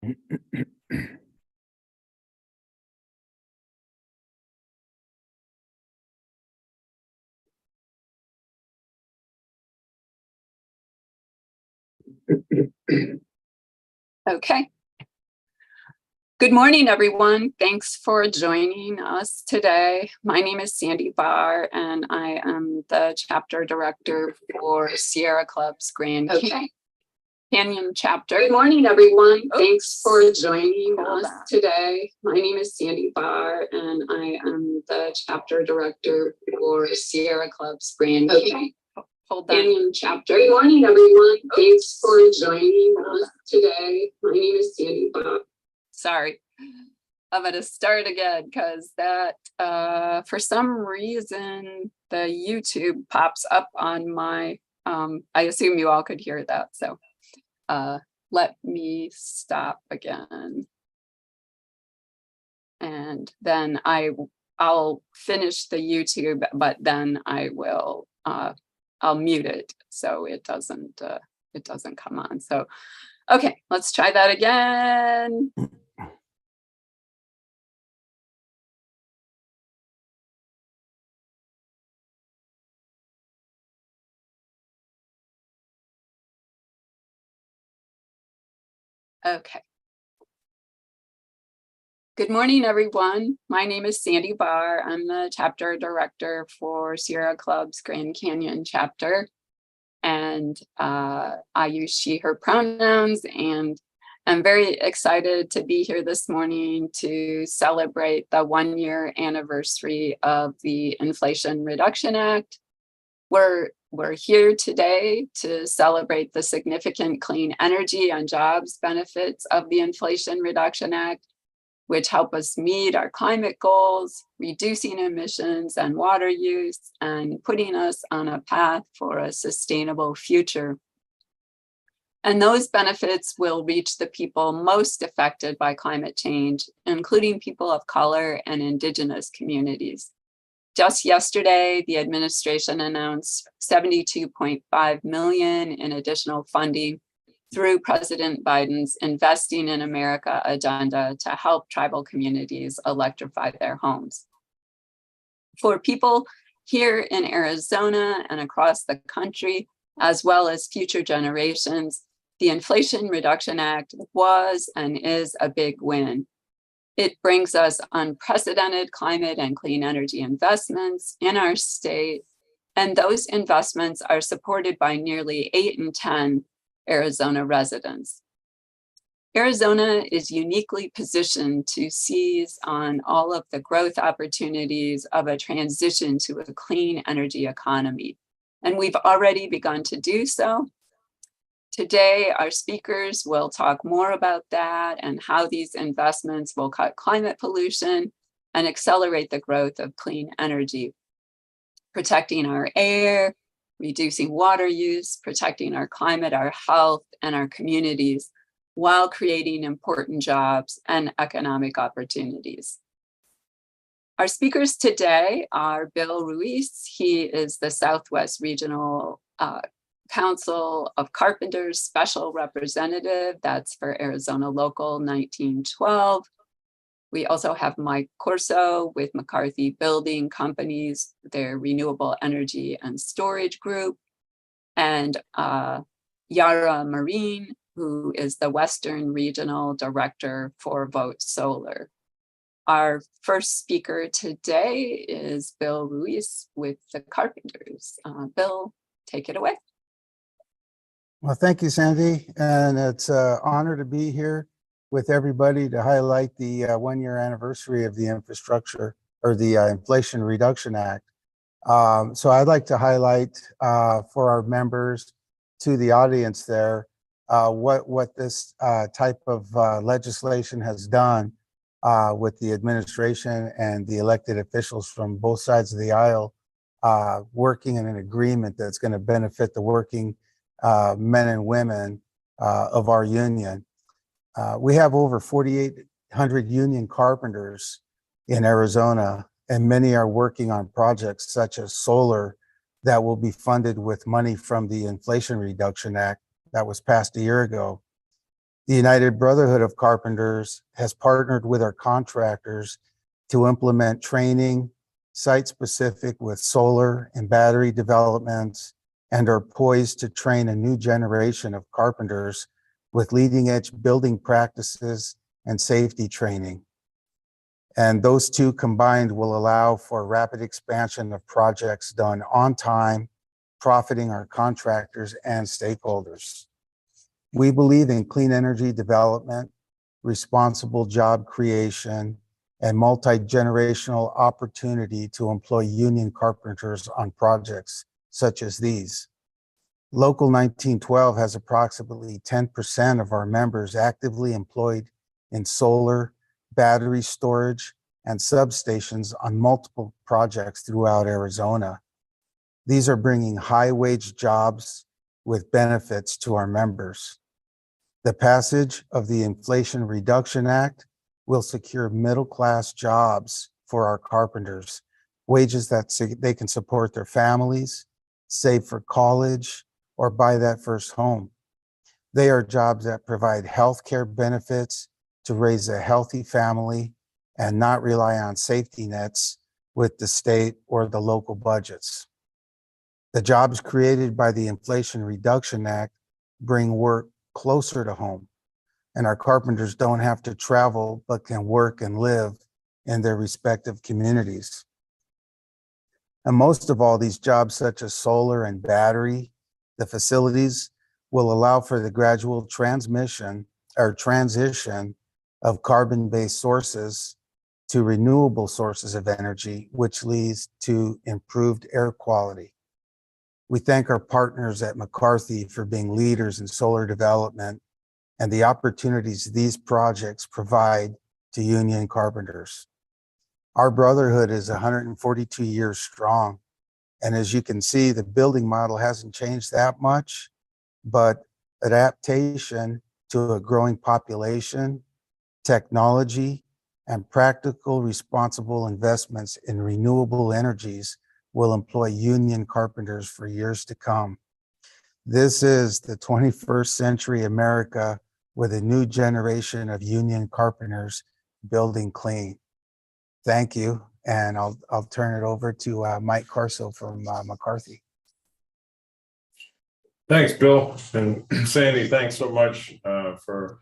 Okay. Good morning, everyone. Thanks for joining us today. My name is Sandy Barr, and I am the chapter director for Sierra Club's Grand Canyon chapter. Good morning, everyone. Thanks for joining us today. My name is Sandy Barr, and I am the chapter director for Sierra Club's Grand Canyon chapter. Good morning, everyone. Thanks for joining us today. My name is Sandy Barr. Sorry, I'm going to start again because that for some reason the YouTube pops up on my I assume you all could hear that, so let me stop again, and then I'll finish the YouTube, but then I will I'll mute it so it doesn't come on. So okay, let's try that again. Okay. Good morning, everyone. My name is Sandy Barr. I'm the chapter director for Sierra Club's Grand Canyon chapter. And I use she, her pronouns, and I'm very excited to be here this morning to celebrate the 1-year anniversary of the Inflation Reduction Act. We're here today to celebrate the significant clean energy and jobs benefits of the Inflation Reduction Act, which help us meet our climate goals, reducing emissions and water use, and putting us on a path for a sustainable future. And those benefits will reach the people most affected by climate change, including people of color and indigenous communities. Just yesterday, the administration announced $72.5 million in additional funding through President Biden's Investing in America agenda to help tribal communities electrify their homes. For people here in Arizona and across the country, as well as future generations, the Inflation Reduction Act was and is a big win. It brings us unprecedented climate and clean energy investments in our state, and those investments are supported by nearly 8 in 10 Arizona residents. Arizona is uniquely positioned to seize on all of the growth opportunities of a transition to a clean energy economy, and we've already begun to do so. Today, our speakers will talk more about that and how these investments will cut climate pollution and accelerate the growth of clean energy, protecting our air, reducing water use, protecting our climate, our health, and our communities, while creating important jobs and economic opportunities. Our speakers today are Bill Ruiz. He is the Southwest Regional Council of Carpenters Special Representative. That's for Arizona Local 1912. We also have Mike Corso with McCarthy Building Companies, their Renewable Energy and Storage Group, and Yara Marin, who is the Western Regional Director for Vote Solar. Our first speaker today is Bill Ruiz with the Carpenters. Bill, take it away. Well, thank you, Sandy. And it's an honor to be here with everybody to highlight the 1-year anniversary of the infrastructure or the Inflation Reduction Act. So I'd like to highlight for our members, to the audience there, what this type of legislation has done with the administration and the elected officials from both sides of the aisle working in an agreement that's going to benefit the working men and women of our union. We have over 4,800 union carpenters in Arizona, and many are working on projects such as solar that will be funded with money from the Inflation Reduction Act that was passed a year ago. The United Brotherhood of Carpenters has partnered with our contractors to implement training, site-specific with solar and battery developments, and are poised to train a new generation of carpenters with leading-edge building practices and safety training. And those two combined will allow for rapid expansion of projects done on time, profiting our contractors and stakeholders. We believe in clean energy development, responsible job creation, and multi-generational opportunity to employ union carpenters on projects such as these. Local 1912 has approximately 10% of our members actively employed in solar, battery storage, and substations on multiple projects throughout Arizona. These are bringing high-wage jobs with benefits to our members. The passage of the Inflation Reduction Act will secure middle-class jobs for our carpenters, wages that they can support their families, save for college, or buy that first home. They are jobs that provide health care benefits to raise a healthy family and not rely on safety nets with the state or the local budgets. The jobs created by the Inflation Reduction Act bring work closer to home, and our carpenters don't have to travel but can work and live in their respective communities. And most of all, these jobs such as solar and battery, the facilities will allow for the gradual transition of carbon-based sources to renewable sources of energy, which leads to improved air quality. We thank our partners at McCarthy for being leaders in solar development and the opportunities these projects provide to union carpenters. Our brotherhood is 142 years strong. And as you can see, the building model hasn't changed that much, but adaptation to a growing population, technology, and practical, responsible investments in renewable energies will employ union carpenters for years to come. This is the 21st century America with a new generation of union carpenters building clean. Thank you. And I'll turn it over to Mike Corso from McCarthy. Thanks, Bill. And Sandy, thanks so much for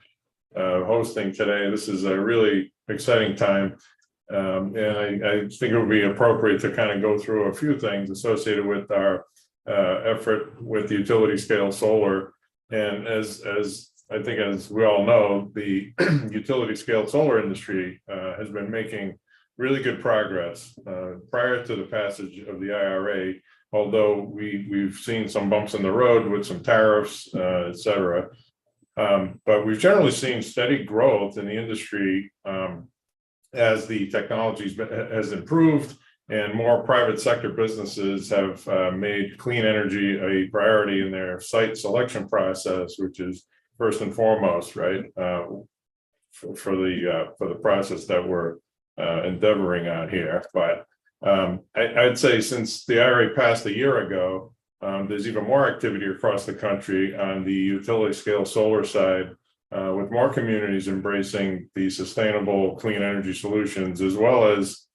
hosting today. This is a really exciting time. And I think it would be appropriate to kind of go through a few things associated with our effort with utility scale solar. And as I think, as we all know, the utility scale solar industry has been making really good progress prior to the passage of the IRA, although we've seen some bumps in the road with some tariffs, et cetera. But we've generally seen steady growth in the industry as the technology has improved and more private sector businesses have made clean energy a priority in their site selection process, which is first and foremost, right, for the process that we're endeavoring on here. But I'd say since the IRA passed a year ago, there's even more activity across the country on the utility scale solar side, with more communities embracing the sustainable clean energy solutions, as well as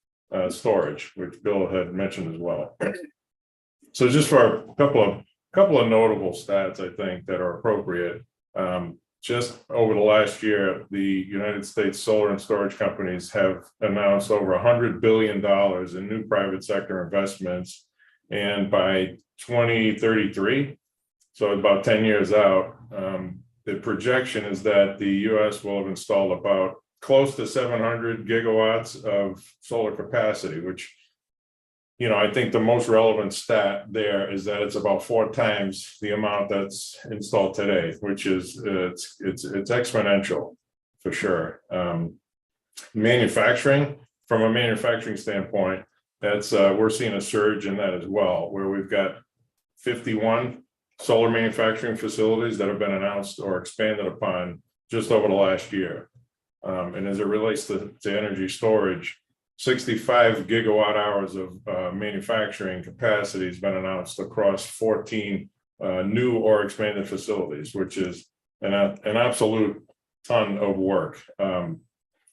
storage, which Bill had mentioned as well. So just for a couple of notable stats, I think, that are appropriate. Just over the last year, the United States solar and storage companies have announced over $100 billion in new private sector investments. And by 2033, so about 10 years out, the projection is that the US will have installed about close to 700 gigawatts of solar capacity, which, you know, I think the most relevant stat there is that it's about 4 times the amount that's installed today, which is it's exponential for sure. Manufacturing, from a manufacturing standpoint, that's we're seeing a surge in that as well, where we've got 51 solar manufacturing facilities that have been announced or expanded upon just over the last year. And as it relates to energy storage, 65 gigawatt hours of manufacturing capacity has been announced across 14 new or expanded facilities, which is an absolute ton of work and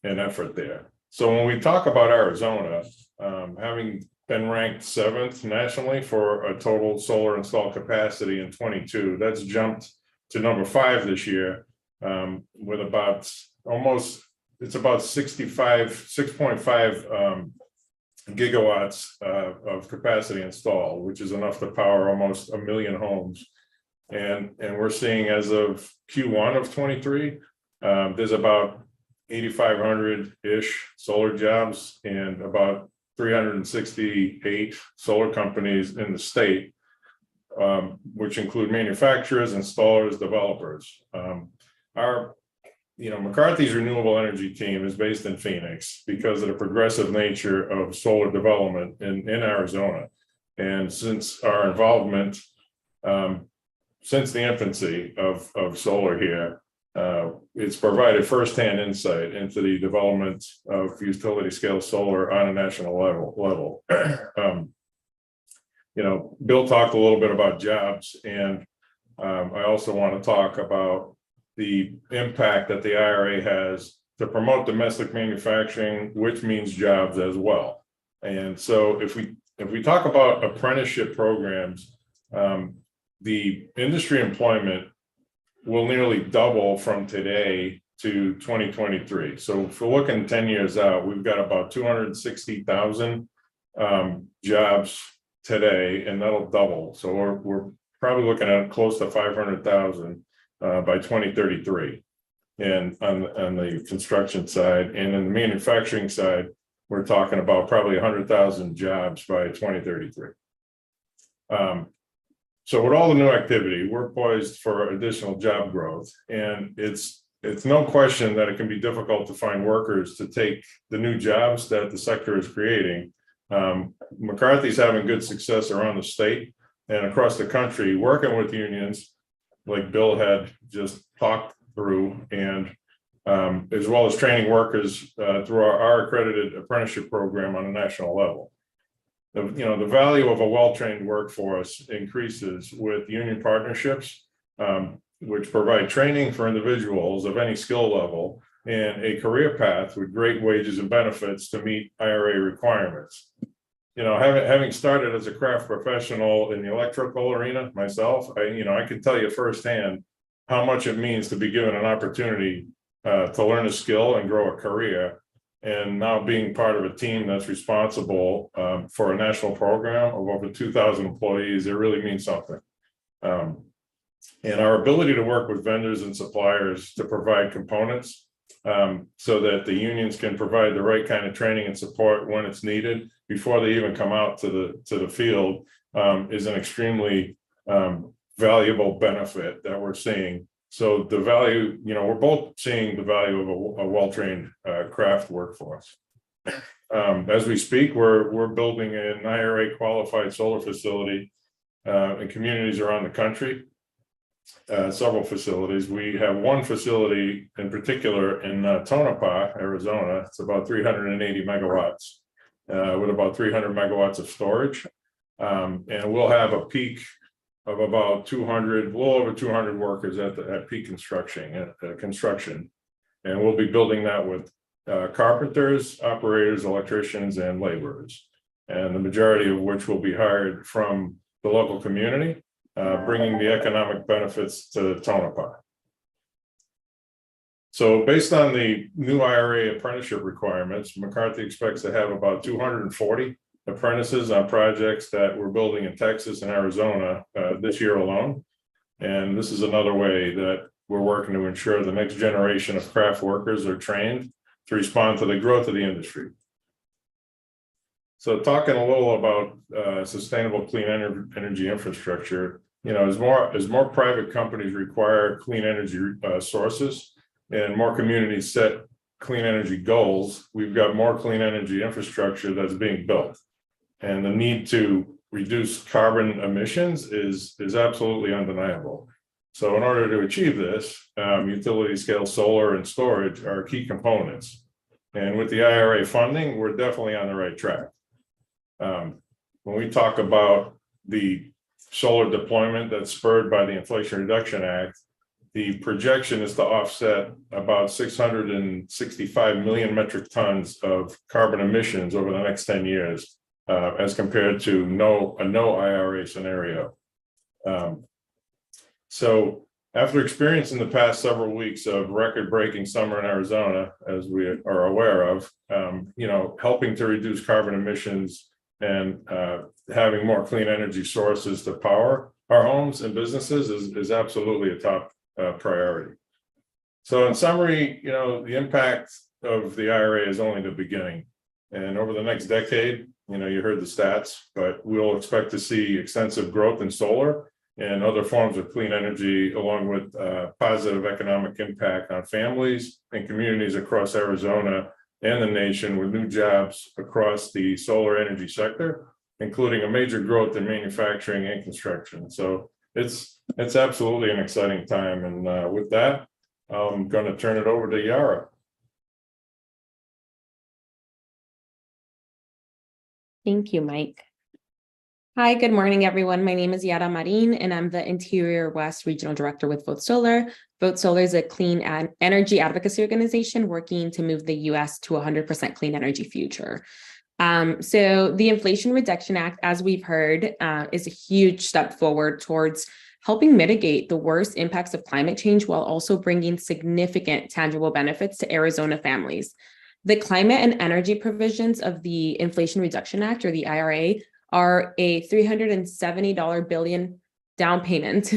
effort there. So when we talk about Arizona, having been ranked 7th nationally for a total solar installed capacity in 22, that's jumped to number 5 this year, with about it's about 6.5 gigawatts of capacity installed, which is enough to power almost 1 million homes. And we're seeing, as of Q1 of 23, there's about 8,500-ish solar jobs and about 368 solar companies in the state, which include manufacturers, installers, developers. McCarthy's renewable energy team is based in Phoenix because of the progressive nature of solar development in Arizona. And since our involvement, since the infancy of solar here, it's provided firsthand insight into the development of utility scale solar on a national level. Bill talked a little bit about jobs, and I also want to talk about the impact that the IRA has to promote domestic manufacturing, which means jobs as well. And so if we talk about apprenticeship programs, the industry employment will nearly double from today to 2023. So if we're looking 10 years out, we've got about 260,000 jobs today, and that'll double. So we're probably looking at close to 500,000 by 2033, and on the construction side. And in the manufacturing side, we're talking about probably 100,000 jobs by 2033. So with all the new activity, we're poised for additional job growth, and it's no question that it can be difficult to find workers to take the new jobs that the sector is creating. McCarthy's having good success around the state and across the country, working with unions like Bill had just talked through, and as well as training workers through our accredited apprenticeship program on a national level. The value of a well-trained workforce increases with union partnerships, which provide training for individuals of any skill level and a career path with great wages and benefits to meet IRA requirements. Having started as a craft professional in the electrical arena myself, I can tell you firsthand how much it means to be given an opportunity to learn a skill and grow a career. And now being part of a team that's responsible for a national program of over 2,000 employees, it really means something. And our ability to work with vendors and suppliers to provide components so that the unions can provide the right kind of training and support when it's needed before they even come out to the field is an extremely valuable benefit that we're seeing. So the value, we're both seeing the value of a well-trained craft workforce. As we speak, we're building an IRA qualified solar facility in communities around the country. Several facilities. We have one facility in particular in Tonopah, Arizona. It's about 380 megawatts with about 300 megawatts of storage. And we'll have a peak of about 200, a little over 200 workers at peak construction. And we'll be building that with carpenters, operators, electricians, and laborers. And the majority of which will be hired from the local community, bringing the economic benefits to Tonopah. So based on the new IRA apprenticeship requirements, McCarthy expects to have about 240 apprentices on projects that we're building in Texas and Arizona this year alone. And this is another way that we're working to ensure the next generation of craft workers are trained to respond to the growth of the industry. So talking a little about sustainable clean energy infrastructure, as more private companies require clean energy sources and more communities set clean energy goals, we've got more clean energy infrastructure that's being built. And the need to reduce carbon emissions is absolutely undeniable. So in order to achieve this, utility scale solar and storage are key components. And with the IRA funding, we're definitely on the right track. When we talk about the solar deployment that's spurred by the Inflation Reduction Act, the projection is to offset about 665 million metric tons of carbon emissions over the next 10 years, as compared to a no IRA scenario. So after experiencing the past several weeks of record-breaking summer in Arizona, as we are aware of, helping to reduce carbon emissions and having more clean energy sources to power our homes and businesses is absolutely a top priority. So in summary, the impact of the IRA is only the beginning. And over the next decade, you heard the stats, but we'll expect to see extensive growth in solar and other forms of clean energy, along with positive economic impact on families and communities across Arizona and the nation, with new jobs across the solar energy sector, including a major growth in manufacturing and construction. So it's absolutely an exciting time. And with that, I'm going to turn it over to Yara. Thank you, Mike. Hi, good morning, everyone. My name is Yara Marin, and I'm the Interior West Regional Director with Vote Solar. Vote Solar is a clean energy advocacy organization working to move the U.S. to a 100% clean energy future. So the Inflation Reduction Act, as we've heard, is a huge step forward towards helping mitigate the worst impacts of climate change while also bringing significant tangible benefits to Arizona families. The climate and energy provisions of the Inflation Reduction Act, or the IRA, are a $370 billion down payment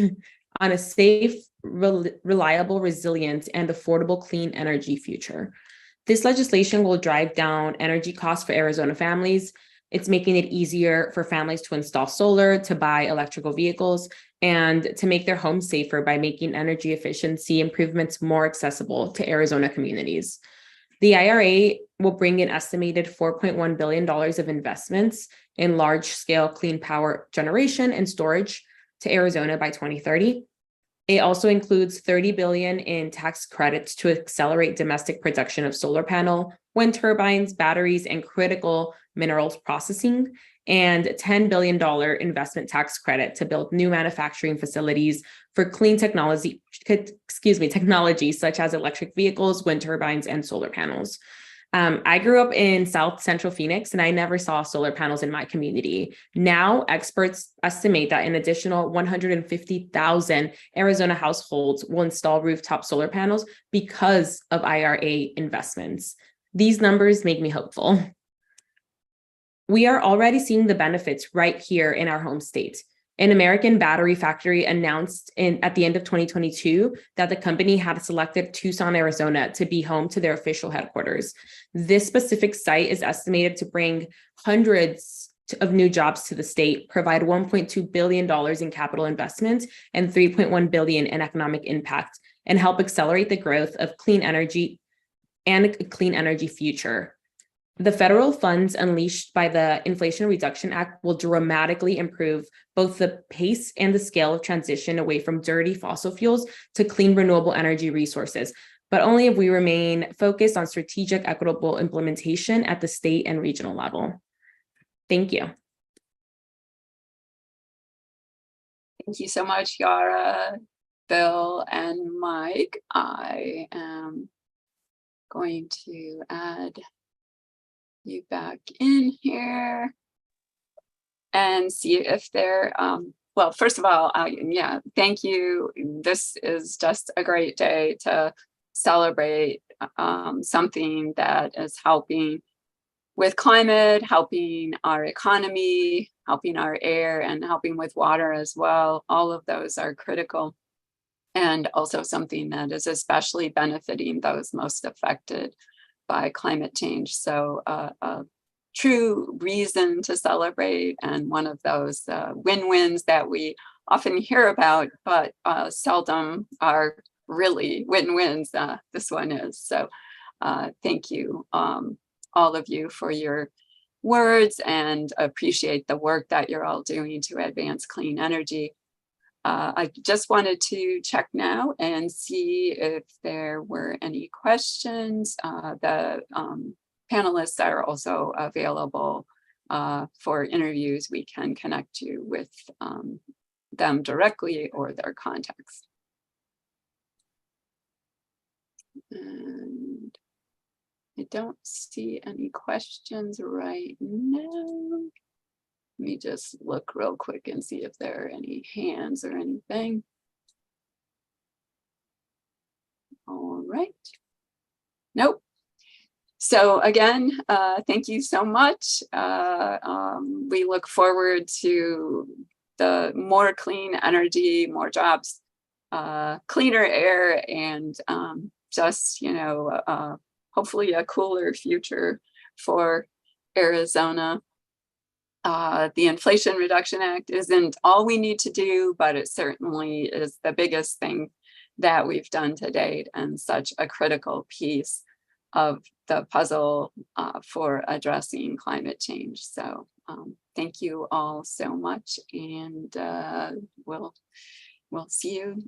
on a safe, reliable, resilient, and affordable clean energy future. This legislation will drive down energy costs for Arizona families. It's making it easier for families to install solar, to buy electrical vehicles, and to make their homes safer by making energy efficiency improvements more accessible to Arizona communities. The IRA will bring an estimated $4.1 billion of investments in large-scale clean power generation and storage to Arizona by 2030. It also includes $30 billion in tax credits to accelerate domestic production of solar panel, wind turbines, batteries, and critical minerals processing, and $10 billion investment tax credit to build new manufacturing facilities for clean technology such as electric vehicles, wind turbines, and solar panels. I grew up in South Central Phoenix, and I never saw solar panels in my community. Now, experts estimate that an additional 150,000 Arizona households will install rooftop solar panels because of IRA investments. These numbers make me hopeful. We are already seeing the benefits right here in our home state. An American battery factory announced at the end of 2022 that the company had selected Tucson, Arizona to be home to their official headquarters. This specific site is estimated to bring hundreds of new jobs to the state, provide $1.2 billion in capital investment and $3.1 billion in economic impact, and help accelerate the growth of clean energy and a clean energy future. The federal funds unleashed by the Inflation Reduction Act will dramatically improve both the pace and the scale of transition away from dirty fossil fuels to clean renewable energy resources, but only if we remain focused on strategic, equitable implementation at the state and regional level. Thank you. Thank you so much, Yara, Bill, and Mike. I am going to add you back in here and see if they're, well, first of all, yeah, thank you. This is just a great day to celebrate something that is helping with climate, helping our economy, helping our air, and helping with water as well. All of those are critical, and also something that is especially benefiting those most affected by climate change. So a true reason to celebrate, and one of those win-wins that we often hear about, but seldom are really win-wins. This one is. So thank you, all of you, for your words, and appreciate the work that you're all doing to advance clean energy. I just wanted to check now and see if there were any questions. The panelists are also available for interviews. We can connect you with them directly or their contacts. And I don't see any questions right now. Let me just look real quick and see if there are any hands or anything. All right. Nope. So again, thank you so much. We look forward to the more clean energy, more jobs, cleaner air, and just, you know, hopefully a cooler future for Arizona. The Inflation Reduction Act isn't all we need to do, but it certainly is the biggest thing that we've done to date and such a critical piece of the puzzle for addressing climate change. So thank you all so much, and we'll see you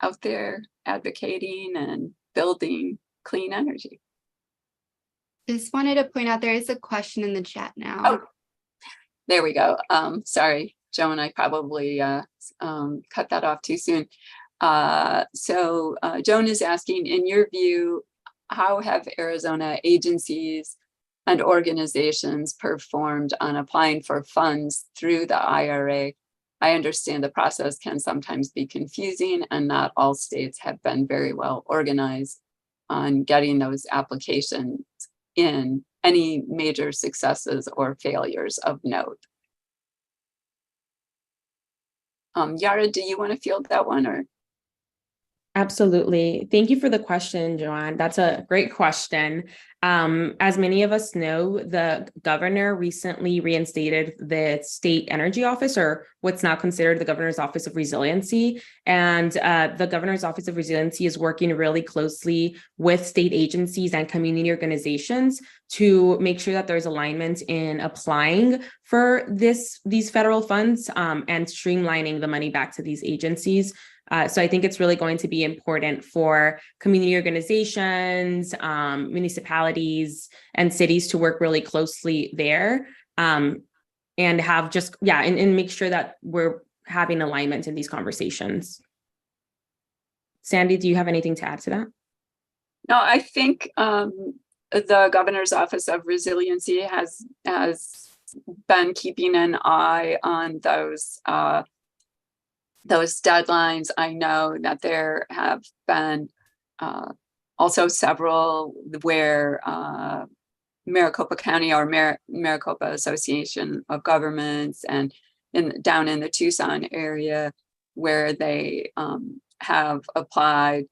out there advocating and building clean energy. Just wanted to point out there is a question in the chat now. Oh, there we go. Sorry, Joan, I probably cut that off too soon. So Joan is asking, in your view, how have Arizona agencies and organizations performed on applying for funds through the IRA? I understand the process can sometimes be confusing, and not all states have been very well organized on getting those applications in. Any major successes or failures of note? Yara, do you want to field that one, or? Absolutely. Thank you for the question, Joanne. That's a great question. As many of us know, the governor recently reinstated the state energy office, or what's now considered the governor's office of resiliency. And the governor's office of resiliency is working really closely with state agencies and community organizations to make sure that there's alignment in applying for these federal funds and streamlining the money back to these agencies. So I think it's really going to be important for community organizations, municipalities, and cities to work really closely there and have just, and make sure that we're having alignment in these conversations. Sandy, do you have anything to add to that? No, I think the governor's office of resiliency has been keeping an eye on those deadlines. I know that there have been also several where Maricopa County or Maricopa Association of Governments and down in the Tucson area where they have applied.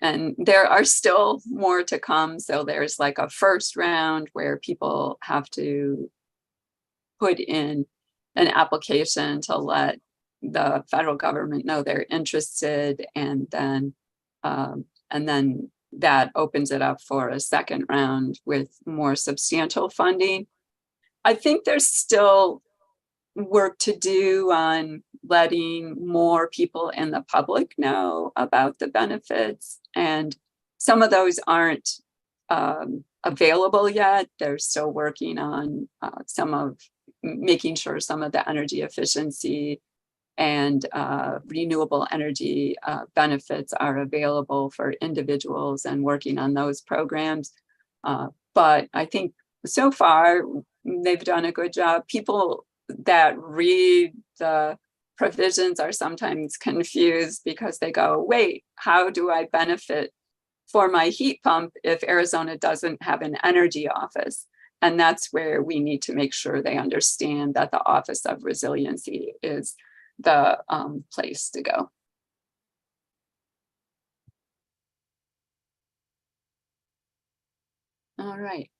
And there are still more to come. So there's like a first round where people have to put in an application to let the federal government know they're interested, and then that opens it up for a second round with more substantial funding. I think there's still work to do on letting more people in the public know about the benefits, and some of those aren't available yet. They're still working on making sure some of the energy efficiency and renewable energy benefits are available for individuals, and working on those programs. But I think so far they've done a good job. People that read the provisions are sometimes confused because they go, wait, how do I benefit for my heat pump if Arizona doesn't have an energy office? And that's where we need to make sure they understand that the Office of Resiliency is the place to go. All right.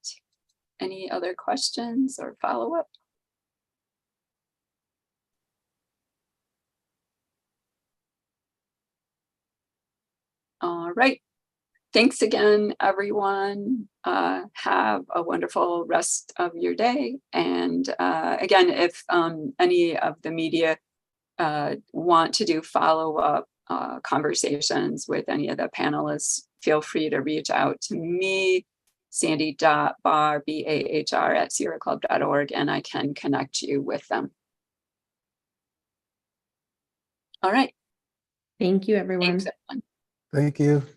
Any other questions or follow-up? All right. Thanks again, everyone. Have a wonderful rest of your day. And again, if any of the media want to do follow-up conversations with any of the panelists, feel free to reach out to me, Sandy.Bahr, Bahr @sierraclub.org, and I can connect you with them. All right. Thank you, everyone. Thanks, everyone. Thank you.